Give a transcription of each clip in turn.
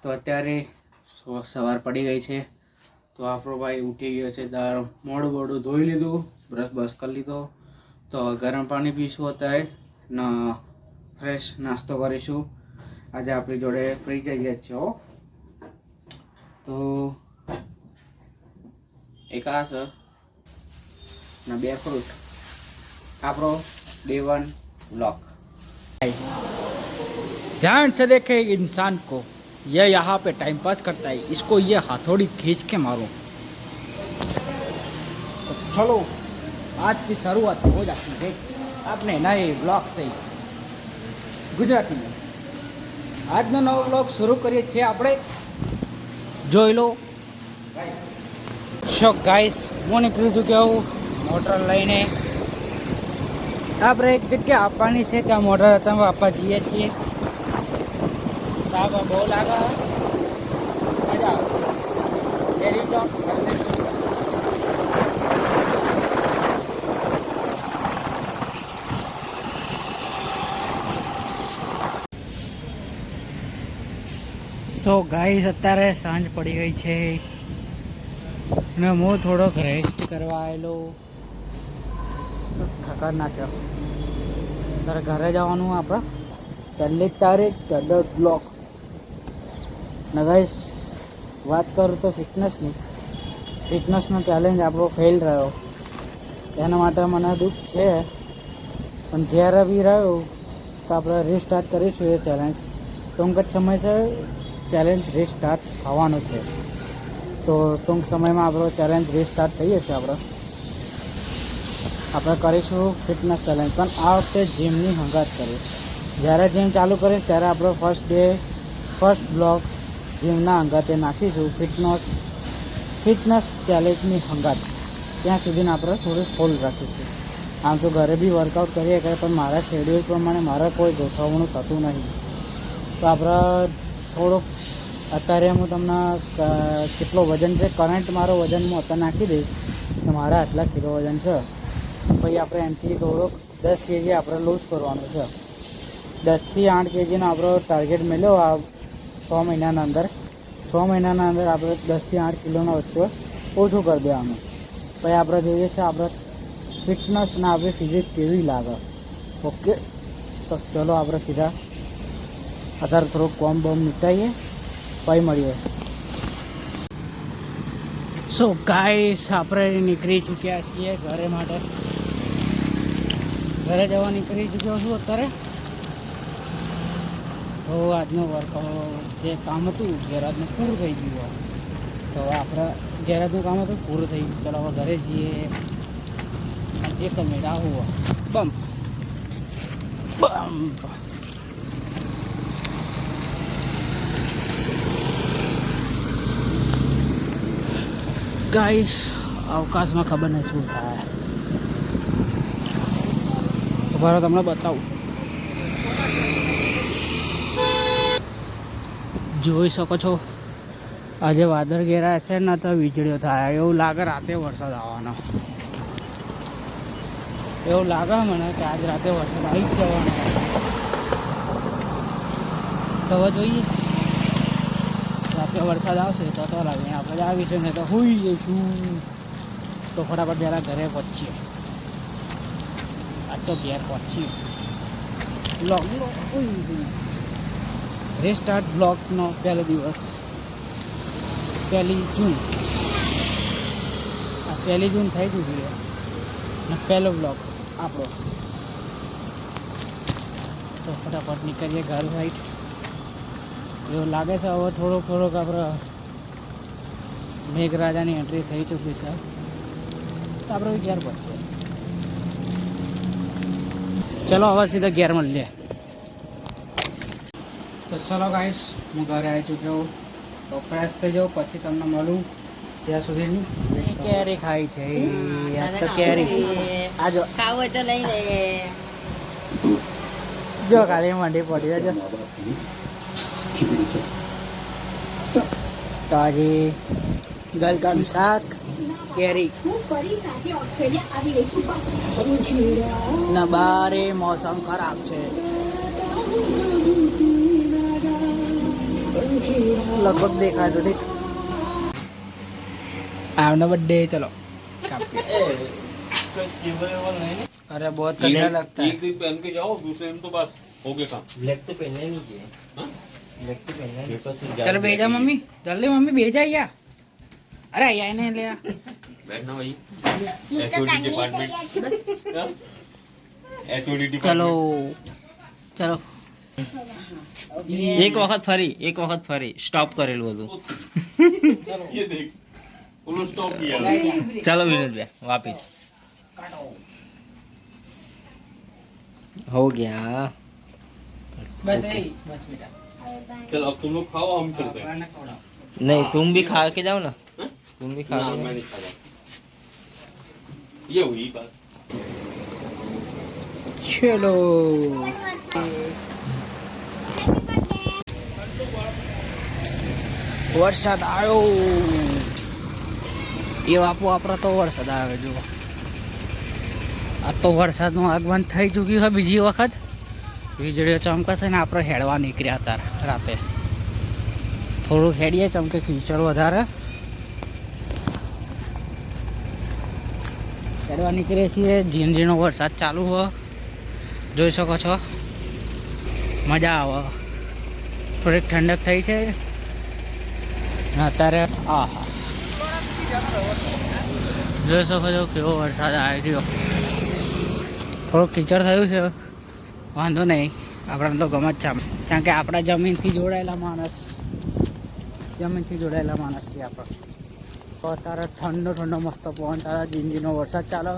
તો અત્યારે સવાર પડી ગઈ છે, તો આપણો ભાઈ ઉઠી ગયો છે. મોઢું બોડું ધોઈ લીધું, બ્રશ કરી લીધો. તો ગરમ પાણી પીશું અત્યારે ને ફ્રેશ નાસ્તો કરીશું. આજે આપણી જોડે ફ્રી જઈએ છીએ. તો એક આ છે ને 2 ફ્રૂટ. આપણો Day 1 व्लॉग. ध्यान से देखे इंसान को, ये यहाँ पे टाइम पास करता है, इसको ये हथौड़ी खींच के मारो. तो चलो आज की शुरुआत हो जाती है अपने नए ब्लॉग से गुजराती में. આજનો નવો બ્લોગ શરૂ કરીએ છીએ આપણે. જોઈ લો. સો ગાઈસ, હું નીકળી ચૂક્યો હું મોટર લઈને. આપણે એક જગ્યા આપવાની છે, ત્યાં મોટર હતા આપવા જઈએ છીએ. તાપ બહુ લાગે, મજા આવે. સો ગાઈસ, અત્યારે સાંજ પડી ગઈ છે અને હું થોડોક રેસ્ટ કરવા આવેલો. થકાર નાખ્યો. તારે ઘરે જવાનું આપણે 1 તારીખ 10 બ્લોક. ને ગાઈસ, વાત કરું તો ફિટનેસનો ચેલેન્જ આપણો ફેલ રહ્યો. એના માટે મને દુઃખ છે, પણ જ્યારે બી રહ્યું તો આપણે રીસ્ટાર્ટ કરીશું એ ચેલેન્જ. ટૂંક જ સમય છે ચેલેન્જ રીસ્ટાર્ટ થવાનો છે. તો ટૂંક સમયમાં આપણો ચેલેન્જ રીસ્ટાર્ટ થઈ જશે. આપણે કરીશું ફિટનેસ ચેલેન્જ, પણ આ વખતે જીમની હંગાત કરીશ. જ્યારે જીમ ચાલુ કરીશ ત્યારે આપણો ફર્સ્ટ બ્લોગ જીમના હંગાતે નાખીશું. ફિટનેસ ચેલેન્જની હંગાત. ત્યાં સુધીને આપણે થોડું ફૂલ રાખીશું. આમ તો ઘરે બી વર્કઆઉટ કરીએ કરે, પણ મારા શેડ્યુલ પ્રમાણે મારે કોઈ ગોઠવણું થતું નહીં. તો આપણે થોડુંક અત્યારે હું તમને કેટલો વજન છે, કરંટ મારો વજન હું અત્યારે નાખી દઈશ તો મારા આટલા કિલો વજન છે. પછી આપણે એમથી થોડોક 10 kg આપણે લૂઝ કરવાનું છે. 10 થી 8 kgનો આપણો ટાર્ગેટ મળ્યો આ 6 મહિનાના અંદર. 6 મહિનાના અંદર આપણે 10 થી 8 કિલોનો વચ્ચે ઓછું કરી દેવાનું. પછી આપણે જોઈએ છે આપણે ફિટનેસના આપણી ફિઝિક કેવી લાગે. ઓકે, તો ચલો આપણે સીધા અત્યારે થોડુંક કોમ બોમ નીકળીએ, પછી મળીએ. સો ગાઈસ, આપણે નીકળી ચૂક્યા છીએ ઘરે માટે. ઘરે જવા નીકળી ચૂક્યો છું અત્યારે. તો આજનું વર્કઆઉટ જે કામ હતું ગેરાજનું પૂરું થઈ ગયું. તો આપણે ગેરાજનું કામ હતું પૂરું થઈ ગયું. ચાલો હવે ઘરે જઈએ. 1 મિનિટ આવું. બમ્પ ગાઈસ, અવકાશમાં ખબર નહીં શું થાય. બરાબર, તમને બતાવું. જોઈ શકો છો, આજે વાદળ ઘેરાય છે ને તો વીજળીઓ થાય. એવું લાગે રાતે વરસાદ આવવાનો. એવું લાગે મને કે આજ રાતે વરસાદ આવી જ જવાનો. તો હવે જોઈએ, રાતે વરસાદ આવશે તો લાગે આપણે આવીશું, ને તો હોઈ જઈશું. તો ફટાફટ જરા ઘરે પહોંચીએ. આજ તો ઘેર પહોંચીએ. રીસ્ટાર્ટ બ્લોગનો પહેલો દિવસ 1 જૂન. આ 1 જૂન થઈ ગયું છે ને પહેલો બ્લોગ આપણો. તો ફટાફટ નીકળીએ ઘર સાઈડ. એવું લાગે છે હવે થોડોક આપણે મેઘરાજાની એન્ટ્રી થઈ ચૂકી છે. તો આપણે ઘેર પહોંચીએ. ચલો હવે સીધા ઘેર મળીએ. તો ચલો ગાઈસ, હું ઘરે આવી ચૂક્યો. તો ફ્રેશ થઈ જાઉં, પછી તમને મળું. ત્યાં સુધી કેરી ખાઈ છે. તો કેરી આજો ખાવું હોય તો લઈ લઈએ. જો ખાલી મંડી પડી જજો. તાજી ગલકાનું શાક, કેરી ના. બારે મોસમ ખરાબ છે. लगभग देखा तो ठीक आपने बर्थडे चलो काफी अरे बहुत ठंडा लगता है एक दिन पहन के जाओ, दूसरे दिन तो बस हो गया काम। ब्लैक तो पहनना ही नहीं चाहिए। हाँ? ब्लैक तो पहनना ही नहीं। चलो भेजा मम्मी जल्दी मम्मी भेजा या अरे आया नहीं ले बैठना भाई, एचओडी डिपार्टमेंट, एचओडी चलो डिपार्टमेंट। चलो એક વખત ફરી સ્ટોપ કરેલું હતું। ये देख, उन्होंने स्टॉप किया। ચાલો વિનોદભાઈ વાપિસ हो गया। बस यही बस बेटा चल अब तुम लोग खाओ, हम चलते हैं। नहीं तुम भी खा के जाओ ना। हाँ? तुम भी खा ना, के मैं जाओ। नहीं खाता। ये हुई बात। चलो વરસાદ આવ્યો એ બાપુ આપણે તો વરસાદ આવે જો આ તો વરસાદનું આગમન થઈ ચૂક્યું છે બીજી વખત વીજળીઓ ચમકશે ને આપણે હેડવા નીકળ્યા હતા રાતે થોડું હેડીએ ચમકે ખીચડ વધારે હેડવા નીકળીએ છીએ ઝીણ ઝીણો વરસાદ ચાલુ હોય જોઈ શકો છો મજા આવે થોડીક ઠંડક થઈ છે અત્યારે આહા જોઈ શકો છો કેવો વરસાદ આવી ગયો થોડુંક કીચડ થયું છે વાંધો નહીં આપણને તો ગમે જ છે કારણ કે આપણા જમીનથી જોડાયેલા માણસ છીએ આપણે તો અત્યારે ઠંડો ઠંડો મસ્ત પવન ચાલે જીંજીનો વરસાદ ચાલે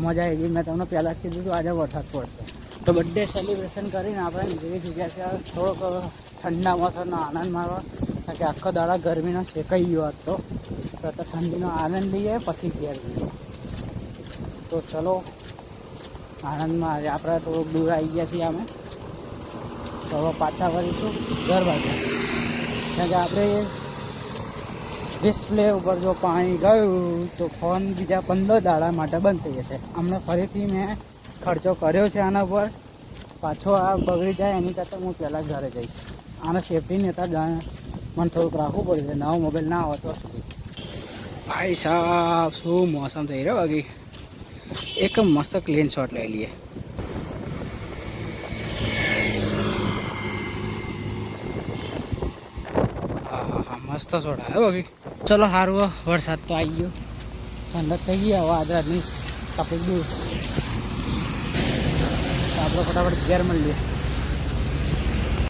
મજા આવી ગઈ મેં તમને પહેલાં જ કીધું હતું આજે વરસાદ પડશે તો બર્થડે સેલિબ્રેશન કરીને આપણે નીકળી ચૂક્યા છે થોડોક ઠંડા મોસમનો આનંદ મારવા કારણ કે આખો દાડા ગરમીનો શેકાઈ ગયો હતો તો ઠંડીનો આનંદ લઈએ પછી ઘેર જઈએ તો ચલો આનંદમાં આજે આપણે થોડુંક દૂર આવી ગયા છીએ અમે તો હવે પાછા વળીશું ઘર બાજુ કારણ કે આપણે ડિસ્પ્લે ઉપર જો પાણી ગયું તો ફોન બીજા 15 દાડા માટે બંધ થઈ જશે હમણાં ફરીથી મેં ખર્ચો કર્યો છે આના પર પાછો આ બગડી જાય એની કરતાં હું પહેલાં ઘરે જઈશ આને સેફટી નેતા મને થોડુંક રાખવું પડશે નવો મોબાઈલ ના હોય તો સુધી ભાઈ સાહેબ શું મોસમ થઈ રહ્યો બાકી એક મસ્ત ક્લીન શોટ લઈ લઈએ હા મસ્ત શોટ આવ્યો બાકી ચલો સારું વરસાદ તો આવી ગયો ઠંડક થઈ ગઈ હવે આદરાની તકલીફ દૂર આપણે ફટાફટ ઘેર મળીએ